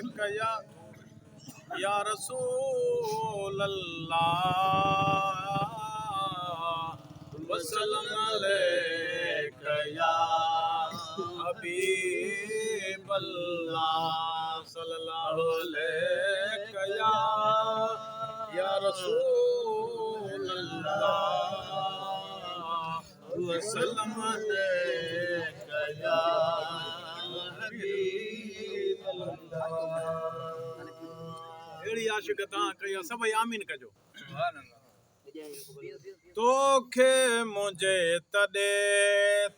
अलैका या रसूल अल्लाह वसल्लम अलैका या हबीब अल्लाह सल्लल्लाहु अलैका या रसूल अल्लाह वसल्लम अलैका या हबीब अल्लाह। एड़ी आशिक ता कया सब आमीन कजो। तोखे मुझे तदे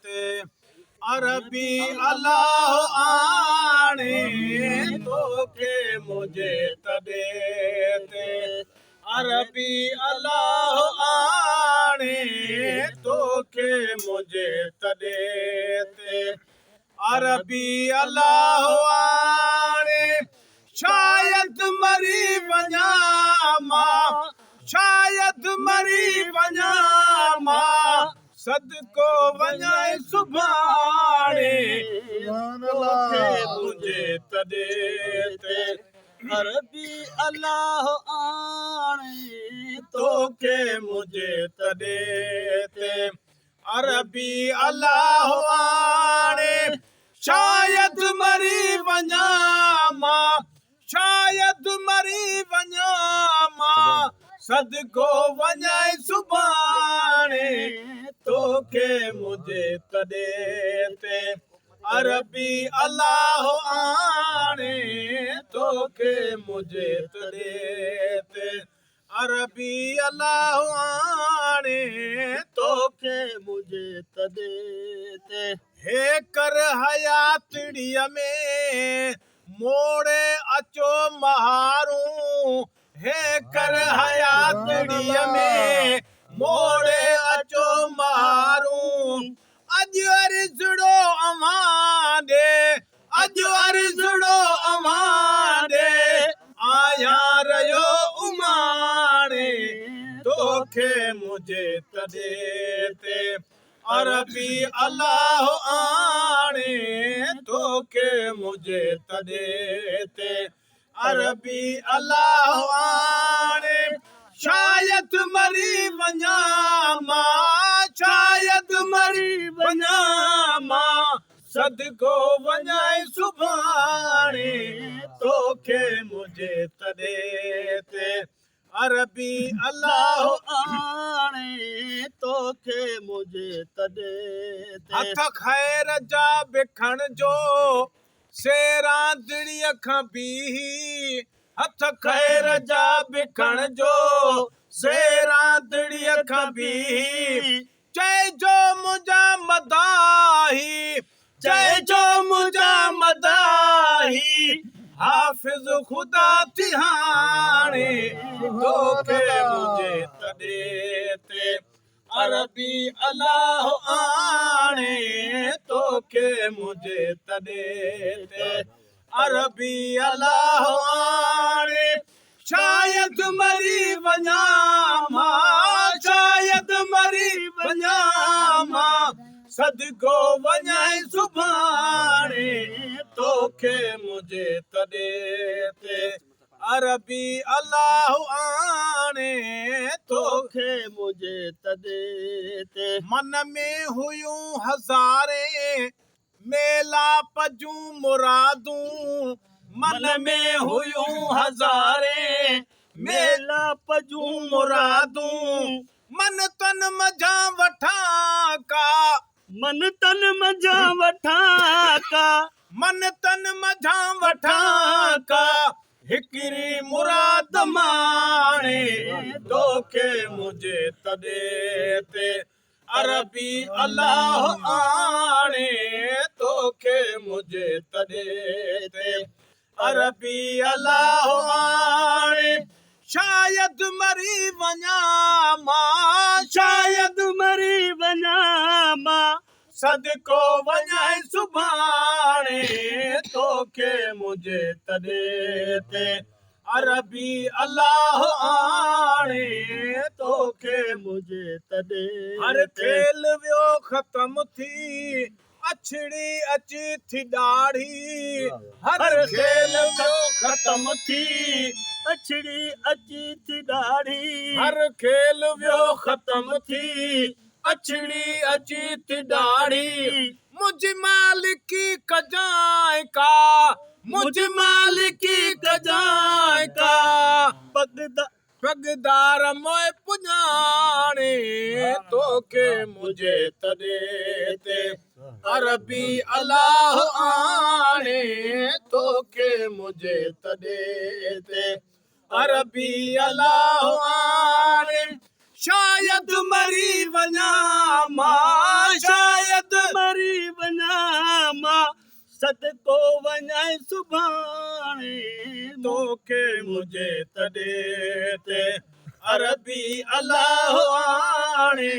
ते अरबी अल्लाह आणे तोखे मुझे तदे ते अरबी अल्लाह आणे तोखे मुझे तदे ते अरबी अल्लाह आणे शायद मरी वञा मां शायद मरी वञा मां सदको वञाए सुभाणे तोखे मुझे तदे ते अरबी अल्लाह आणे तोखे मुझे तदे ते अरबी अल्लाह आणे शायद मरी वञा मां शायद मरी वञा मां सदको वञाए सुभाणे तोखे मुझे तदे ते अरबी अल्लाह आणे तोखे मुझे तदे ते अरबी अल्लाह आणे तोखे मुझे तदे ते हे कर हयातड़ीअ में मोड़े अचो महारूं हे कर हयातड़ीअ में मोड़े अचो महारूं अॼु अर्ज़ड़ो अवां ॾे अॼु अर्ज़ड़ो अवां ॾे आया रहियो उमाणे तोखे मुझे तदे ते अरबी अल्लाह आणे तोखे मुझे तदे ते अरबी अल्लाह आणे शायद मरी वञा मां शायद मरी वञा मां सदको वञाए सुभाणे तोखे मुझे तदे ते अरबी अल्लाह आणे तोखे मुझे तदे ते हथ खैर जा बिखण जो शेरां दिड़ीअ खां बीही हथ खैर जा बिखण जो शेरां दिड़ीअ खां बीही चइजो मुंहिंजा मदाही चइजो मुंहिंजा मदाही हाफिज खुदा तिहाणे तोखे मुझे तदे ते अरबी अल्लाह आणे तोखे मुझे तदे ते अरबी अल्लाह आणे शायद मरी वञा मां शायद मरी वञा मां सदको वञाए सुभाणे तोखे मुझे तदे ते अरबी अल्लाह आणे तोखे मुझे तदे ते मन में हुयूं हज़ारे मेला पजूं मुरादूं मन में हुयूं हज़ारे मेला पजूं मुरादूं मन तन मजा वठा का मन तन मजा वठा का मन तन मजा वठा का हिकरी मुराद माणे तोखे मुझे तदे ते अरबी अल्लाह आणे तोखे मुझे तदे ते अरबी अल्लाह आणे शायद मरी वञा मां शायद मरी वञा मां सदको वञाए सुभाणे तोखे मुझे तदे ते अरबी अल्लाह आणे तोखे मुझे तदे हर खेल वियो ख़त्म थी अछड़ी अची थी दाढ़ी हर खेल वियो ख़त्म थी अछड़ी अची थी ॾाढ़ी हर खेल वियो ख़त्म थी अछड़ी अची थी ॾाढ़ी मुझ मालिकी कजाए का मुझ मालिकी कजाए का पगदार मोए पुञाणे तोखे मुझे तॾे ते अरबी अलाह आणे तोखे मुझे तॾे ते अरबी अलाह आणे शायद मरी वञा मां शायद मरी वञा मां सदको वञाए सुभाणे तोखे मुझे तॾे ते अरबी अलाह आणे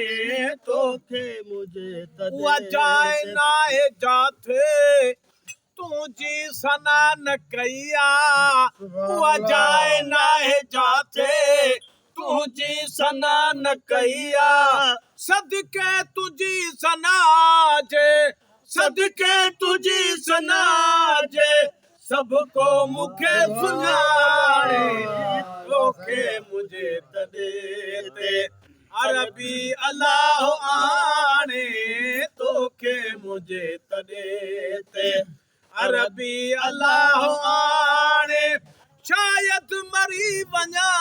तोखे मुझे उहा जाए नाहे जाथे तुंहिंजी सना न कई आहे उहा जाए नाहे जाथे तुंहिंजी सना न कई आहे सदके तुंहिंजी सना जे सदके तुंहिंजी सना जे सभु को मूंखे सुञाणे तोखे मुझे तॾे ते अरबी अलाह आणे तोखे मुझे तॾे ते अरबी अलाह आणे शायद मरी वञा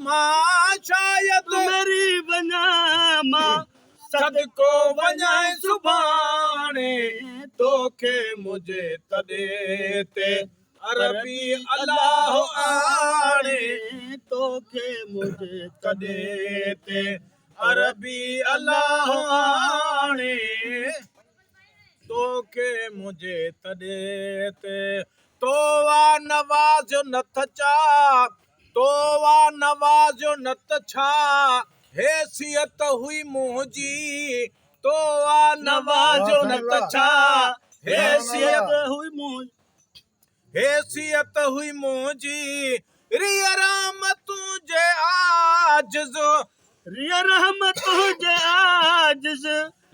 मां शायद मरी वञा मां सदको वञाए सुभाणे तोखे मुझे तॾे ते अरबी अलाह आणे तोखे मुझे तॾे ते अरबी अलाह आणे तोखे मुझे तॾे ते तोवा नवाज़ नथ चा तोवा नवाज़ नथ छा हैसियत हुई मुंहिंजी तोवा नवाज़ नथ छा हैसियत हुई मुंहिंजी हैसियत हुई मुंहिंजी रिया रहमत तुंहिंजे आजिज़ रिया रहमत तुंहिंजे आजिज़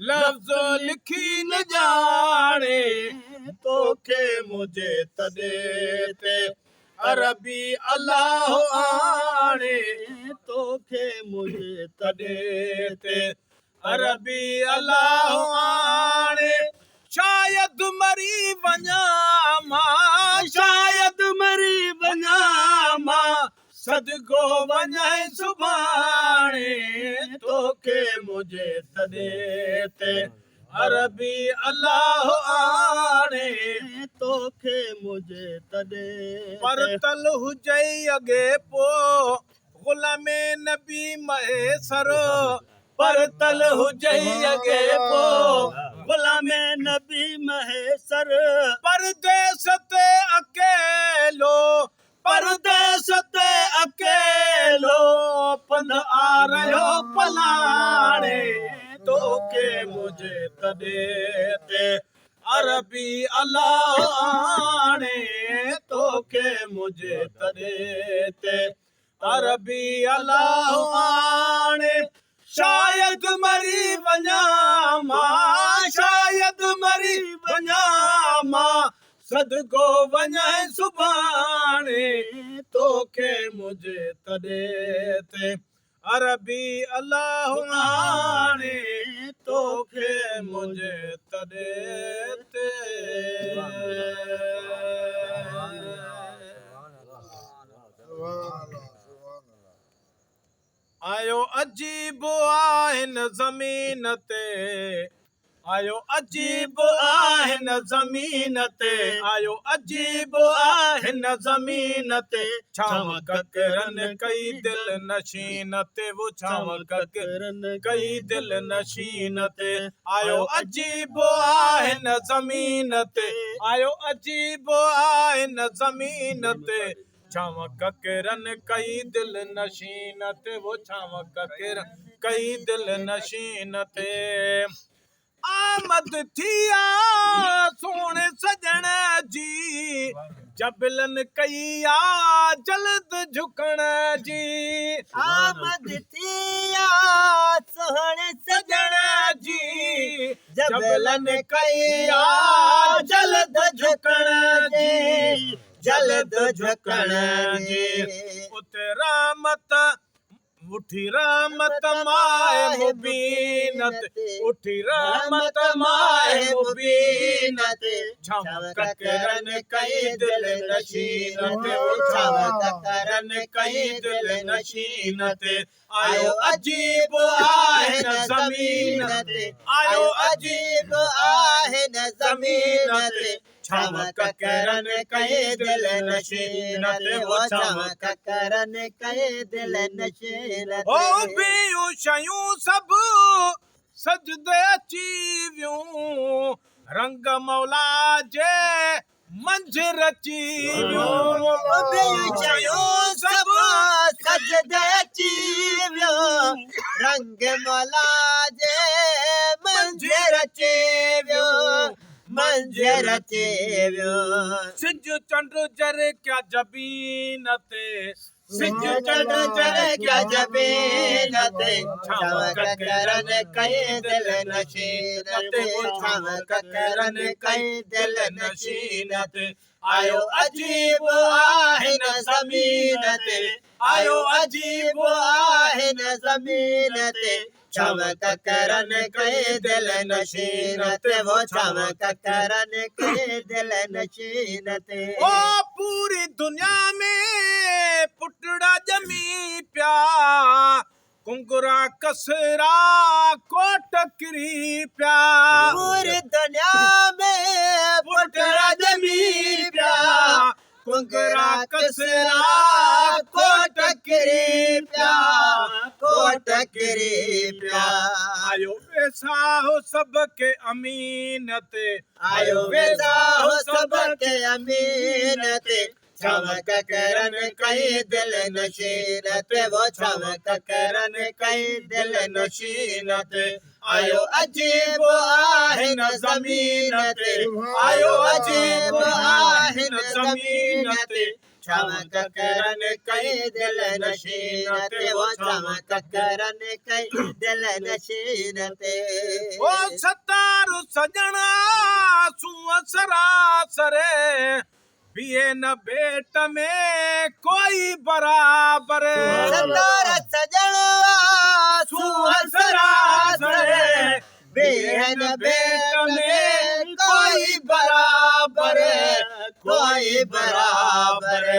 लफ़्ज़ लिखी न ॼाणे तोखे मुझे तॾे ते अरबी अलाह आणे तोखे मुझे तॾे ते अरबी अलाह आणे शायद मरी वञा मां शायद मरी वञा मां सदको वञाए सुभाणे तोखे मुझे तॾे ते अरबी अलाह आणे तोखे मुझे तॾे परतल हुजे अॻे पोइ ग़ुलामे नबी महेसर परतल हुजे अॻे पोइ ग़ुलामे नबी महेसर परदेस ते अकेलो परदेस ते अकेलो पंध आ रहियो पलाणे तोखे मुझे तॾे ते अरबी अलाह आणे तोखे मुझे तॾे ते अरबी अलाह आणे शायद मरी वञा मां शायद मरी वञा मां सदको वञाए सुभाणे तोखे मुझे तॾे ते अरबी अलाह आणे तोखे मुझे तॾे ते आयो अजीब आहिन ज़मीन ते आयो अजीब आहिन ज़मीन ते आयो अजीब आहिन ज़मीन ते छाव ककरन कई दिल नशीन ते वो छाव ककरन कई दिल नशीन ते आयो अजीब आहिन ज़मीन ते आयो अजीब आहिन ज़मीन ते छाव ककरन कई दिल नशीन ते वो छाव ककरन कई दिल नशीन ते आमद थिया सोने सजण जी जबलन कईया जल्द झुकण जी आमद थिया सोहणे सजण सजण जी जबलन जबलन कईया जल्द झुकण जी जल्द झुकण जी उते रामत उठी रहमत माए मुबीनत उठी रहमत माए मुबीनत छमक करन कई दिल नशीनत छमक करन कई दिल नशीनत आयो अजीब आहे न ज़मीनत आयो अजीब आहे न ज़मीनत ज़मीनत छमक करन कई दिल नशीनत वो छमक करन कई दिल नशीनत ओ बियूं शयूं सभु सजदे अची वियूं रंग मौला जे मंझि रची वियूं बियूं शयूं सभु सजदे अची वियो रंग मौला जे मंझि रची वियो मंझि रची वियो सिज चंड जर क्या जबीन ते सिज चंड चंड जर चढ़ क्या क्या जबीन जबीन ते ते छमक करन कई दिल नशीन ते छमक करन कई दिल नशीन ते आयो अजीब आहे न ज़मीन ते आयो अजीब आहे न ज़मीन ते छमक करन कई दिल नशीन ते वो छमक करन कई दिल नशीन ते ओ पूरी दुनिया में पुटड़ा जमी प्या कुंगरा कसरा कोट किरी प्या पूरी दुनिया में पुटड़ा जमी प्या कुंगरा कसरा कोट किरी प्या कोट किरी प्या आयो पैसा हो सबके अमीन ते आयो वेदा हो सबके अमीन ते चमक करन कई दिल नशीन ते वो चमक करन कई दिल नशीन ते आयो अजीब आहे न ज़मीन ते आयो अजीब आहे न ज़मीन ते चमक करन कई दिल नशीन ते वो चमक करन कई दिल नशीन ते ओ सतारू सजना सुअ सरासरे पिए न बेट में कोई बराबर सतार सजणवा सुहसरासरे बेहन बेट में कोई बराबर कोई बराबर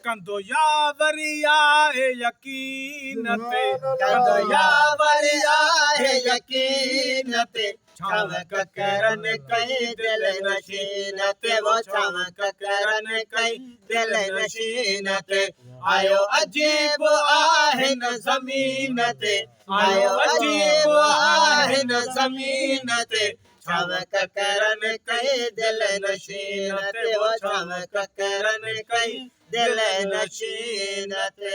कंदो यावरिया है यकीन ते कंदो यावरिया है यकीन ते चमक करन कई दिल नशीन ते वो चमक करन कई दिल नशीन ते आयो अजीब आहे न ज़मीन ते आयो अजीब आहे न ज़मीन ते चमक करन कई दिल नशीन ते वो चमक करन कई दिल नशीन ते